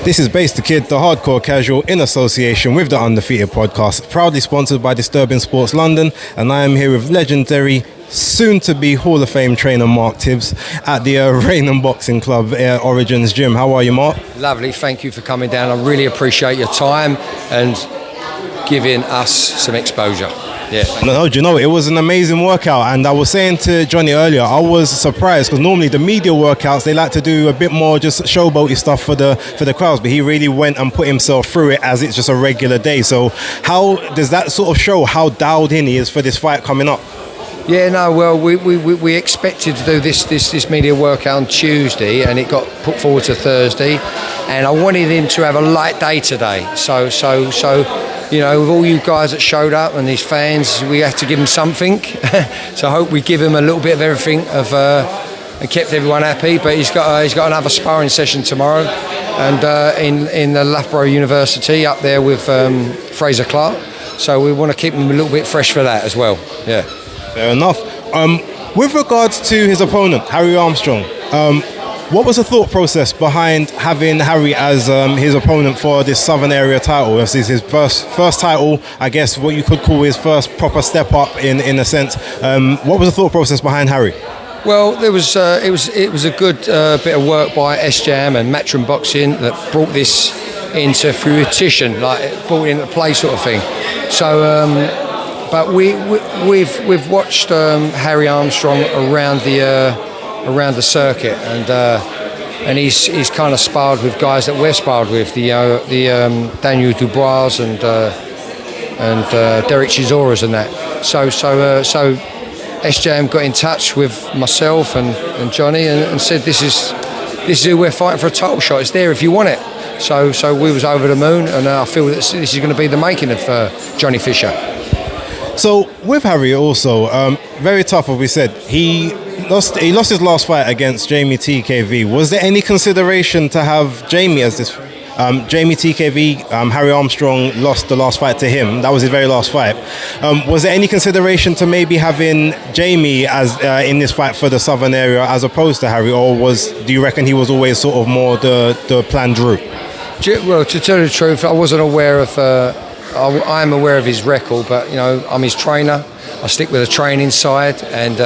This is BaseDaKID, the hardcore casual, in association with the Undefeated podcast, proudly sponsored by Disturbing Sports London, and I am here with legendary, soon-to-be Hall of Fame trainer Mark Tibbs at the Rainham Boxing Club Origins Gym. How are you, Mark? Lovely, thank you for coming down. I really appreciate your time and giving us some exposure. Yeah. No, do you know, it was an amazing workout, and I was saying to Johnny earlier, I was surprised because normally the media workouts, they like to do a bit more just showboaty stuff for the crowds, but he really went and put himself through it as it's just a regular day. So how does that sort of show how dialed in he is for this fight coming up? Yeah, no, well, we expected to do this media workout on Tuesday, and it got put forward to Thursday, and I wanted him to have a light day today. So you know, with all you guys that showed up and these fans, we had to give him something. So I hope we give him a little bit of everything and kept everyone happy. But he's got another sparring session tomorrow, and in the Loughborough University up there with Fraser Clark. So we want to keep him a little bit fresh for that as well. Yeah. Fair enough. With regards to his opponent, Harry Armstrong, what was the thought process behind having Harry as his opponent for this Southern Area title? This is his first title, I guess what you could call his first proper step up in a sense. What was the thought process behind Harry? Well, it was a good bit of work by S-Jam and Matchroom Boxing that brought this into fruition, like brought it into play sort of thing. So, but we've watched Harry Armstrong around the circuit, and he's kind of sparred with guys that we're sparred with, the Daniel Dubois and Derek Chisoras and that. So S-Jam got in touch with myself and Johnny and said this is who we're fighting for a title shot. It's there if you want it. So we was over the moon, and I feel that this is going to be the making of Johnny Fisher. So with Harry also, very tough, as we said. He lost his last fight against Jamie TKV. Was there any consideration to have Jamie as this? Jamie TKV, Harry Armstrong lost the last fight to him. That was his very last fight. Was there any consideration to maybe having Jamie as in this fight for the Southern Area as opposed to Harry, or do you reckon he was always sort of more the planned route? Well, to tell you the truth, I wasn't aware of. I am aware of his record, but you know, I'm his trainer. I stick with the training side, and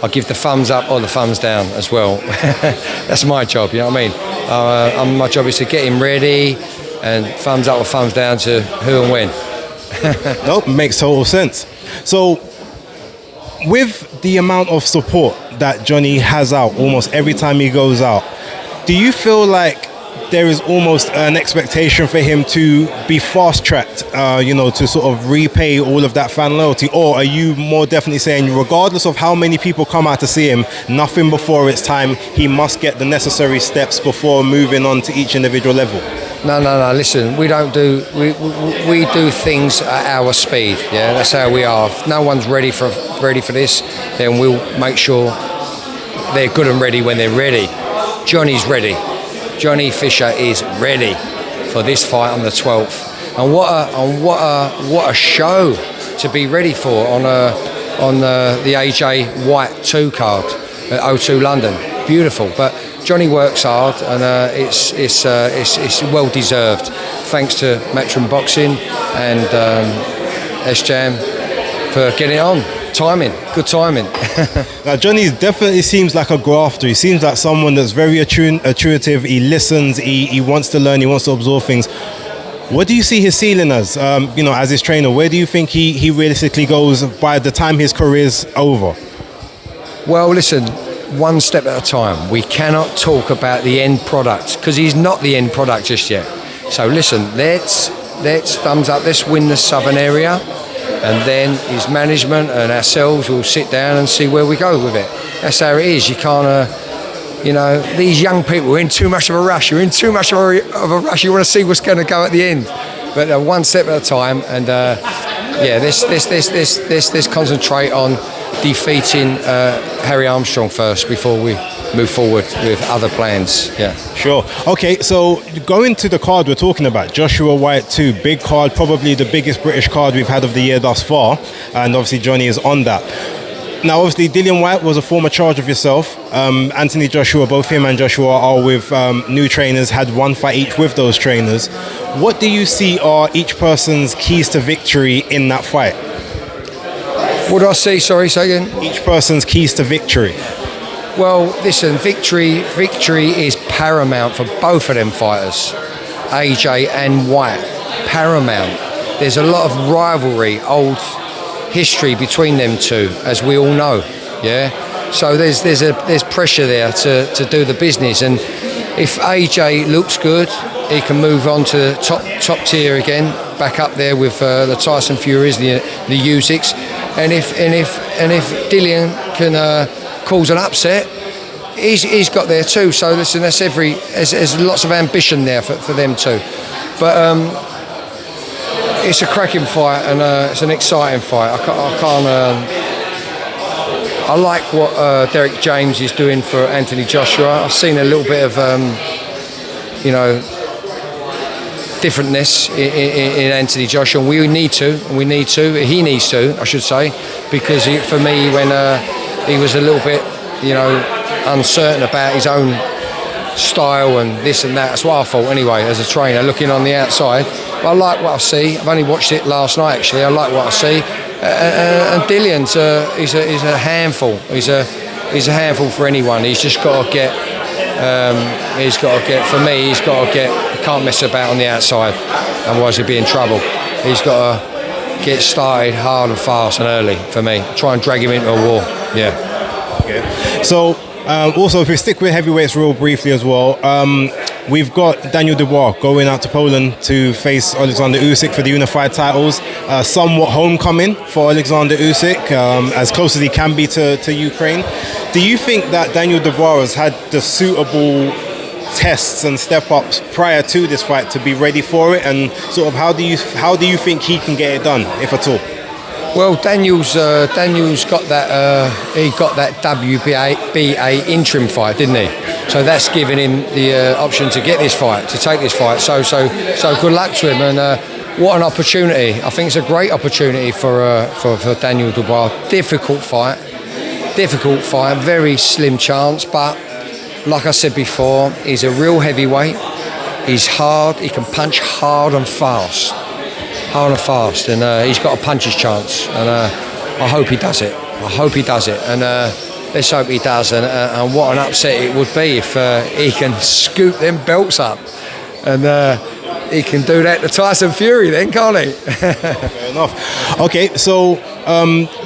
I give the thumbs up or the thumbs down as well. That's my job, you know what I mean? My job is to get him ready, and thumbs up or thumbs down to who and when. Nope, makes total sense. So, with the amount of support that Johnny has out almost every time he goes out, do you feel like there is almost an expectation for him to be fast-tracked, to sort of repay all of that fan loyalty? Or are you more definitely saying, regardless of how many people come out to see him, nothing before it's time, he must get the necessary steps before moving on to each individual level? No. Listen, we do things at our speed. Yeah, that's how we are. If no one's ready for this, then we'll make sure they're good and ready when they're ready. Johnny's ready. Johnny Fisher is ready for this fight on the 12th, and what a show to be ready for on the AJ White 2 card at O2 London. Beautiful, but Johnny works hard, and it's well deserved. Thanks to Matchroom Boxing and S-Jam for getting it on. Good timing. Now, Johnny definitely seems like a grafter. He seems like someone that's very intuitive. He listens. He wants to learn. He wants to absorb things. What do you see his ceiling as? As his trainer, where do you think he realistically goes by the time his career's over? Well, listen, one step at a time. We cannot talk about the end product because he's not the end product just yet. So listen, let's thumbs up. Let's win the Southern Area. And then his management and ourselves will sit down and see where we go with it. That's how it is. You can't, these young people are in too much of a rush. You're in too much of a rush. You want to see what's going to go at the end. But one step at a time. And let's concentrate on defeating Harry Armstrong first before we move forward with other plans. Yeah. Sure. Okay, so going to the card we're talking about, Joshua White 2, big card, probably the biggest British card we've had of the year thus far, and obviously Johnny is on that. Now, obviously, Dillian White was a former charge of yourself. Anthony Joshua, both him and Joshua are with new trainers, had one fight each with those trainers. What do you see are each person's keys to victory in that fight? What do I see? Sorry, say again. Each person's keys to victory. Well, listen, victory is paramount for both of them fighters, AJ and White. Paramount. There's a lot of rivalry, old history between them two, as we all know. Yeah. So there's pressure there to do the business, and if AJ looks good, he can move on to top tier again, back up there with the Tyson Furies, the Usyks, and if Dillian can cause an upset, he's got there too. So listen, there's lots of ambition there for them too, but it's a cracking fight, and it's an exciting fight. I like what Derek James is doing for Anthony Joshua. I've seen a little bit of differentness in Anthony Joshua, and he needs to, I should say, because for me, when he was a little bit, uncertain about his own style and this and that, that's what I thought anyway, as a trainer, looking on the outside. But I like what I see. I've only watched it last night, actually. I like what I see. And Dillian's he's a handful. He's a handful for anyone. He's just got to get. For me, he can't mess about on the outside, otherwise he'll be in trouble. He's got to get started hard and fast and early for me. Try and drag him into a war. Yeah. Okay. So also, if we stick with heavyweights real briefly as well, we've got Daniel Dubois going out to Poland to face Alexander Usyk for the unified titles. Somewhat homecoming for Alexander Usyk, as close as he can be to Ukraine. Do you think that Daniel Dubois has had the suitable tests and step-ups prior to this fight to be ready for it? And sort of how do you think he can get it done, if at all? Well, Daniel's got that. He got that WBA interim fight, didn't he? So that's given him the option to get this fight, to take this fight. So good luck to him, and what an opportunity! I think it's a great opportunity for Daniel Dubois. Difficult fight, very slim chance, but like I said before, he's a real heavyweight. He's hard. He can punch hard and fast. And he's got a puncher's chance, and I hope he does it. And let's hope he does. And what an upset it would be if he can scoop them belts up, and he can do that to Tyson Fury then, can't he? Fair enough. Okay, so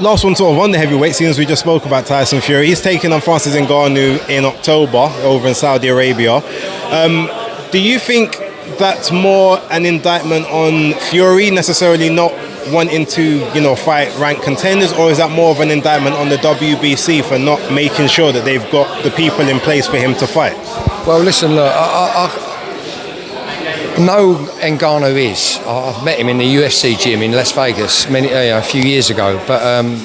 last one sort of on the heavyweight, seeing as we just spoke about Tyson Fury. He's taking on Francis Ngannou in October over in Saudi Arabia. Do you think that's more an indictment on Fury necessarily not wanting to, fight ranked contenders, or is that more of an indictment on the WBC for not making sure that they've got the people in place for him to fight? Well, listen, look, I know Ngannou is. I've met him in the UFC gym in Las Vegas a few years ago, but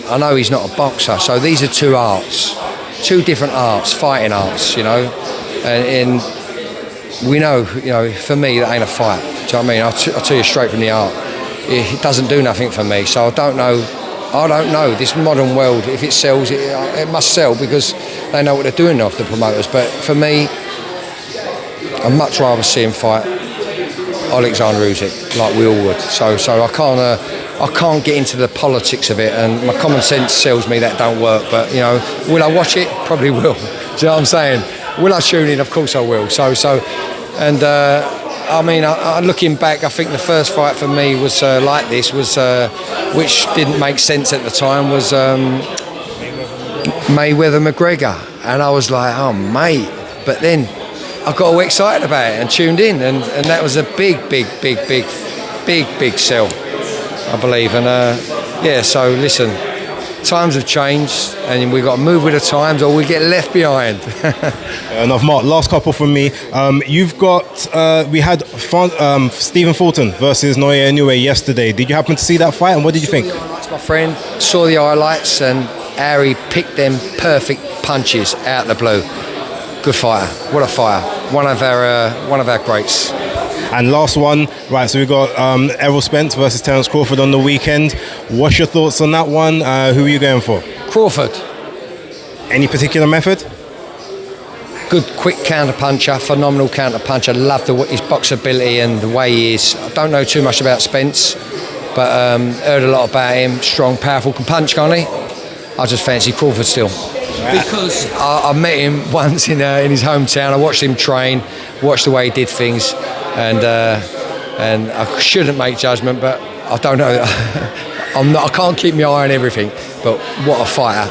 I know he's not a boxer. So these are two different arts, fighting arts, and we know, for me, that ain't a fight. Do you know what I mean? I'll tell you straight from the art. It doesn't do nothing for me. So I don't know. This modern world, if it sells, it must sell because they know what they're doing off the promoters. But for me, I'd much rather see him fight Alexander Usyk, like we all would. So I can't get into the politics of it, and my common sense tells me that don't work. But will I watch it? Probably will. Do you know what I'm saying? Will I tune in? Of course I will. Looking back, I think the first fight for me was like this, which didn't make sense at the time, was Mayweather-McGregor, and I was like, oh mate, but then I got all excited about it and tuned in, and that was a big sell, I believe, and so listen. Times have changed, and we've got to move with the times, or we get left behind. Enough, Mark. Last couple from me. You've got we had Stephen Fulton versus Naoya Inoue yesterday. Did you happen to see that fight, and what did you think? My friend saw the highlights, and Harry picked them perfect punches out the blue. Good fighter. What a fighter. One of our greats. And last one, right, so we've got Errol Spence versus Terence Crawford on the weekend. What's your thoughts on that one? Who are you going for? Crawford. Any particular method? Good, quick counter puncher, phenomenal counter puncher. Love his boxability and the way he is. I don't know too much about Spence, but heard a lot about him. Strong, powerful, can punch, can't he? I just fancy Crawford still. Because I met him once in his hometown. I watched him train, watched the way he did things, and I shouldn't make judgment, but I don't know. I can't keep my eye on everything. But what a fighter!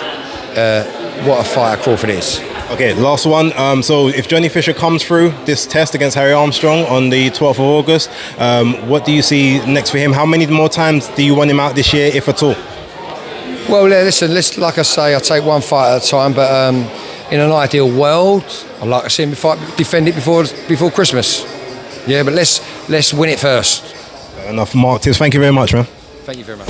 Crawford is. Okay, last one. So if Johnny Fisher comes through this test against Harry Armstrong on the 12th of August, what do you see next for him? How many more times do you want him out this year, if at all? Well, listen, like I say, I take one fight at a time, but in an ideal world, I'd like to see him defend it before Christmas. Yeah, but let's win it first. Fair enough. Mark Tibbs, thank you very much, man. Thank you very much.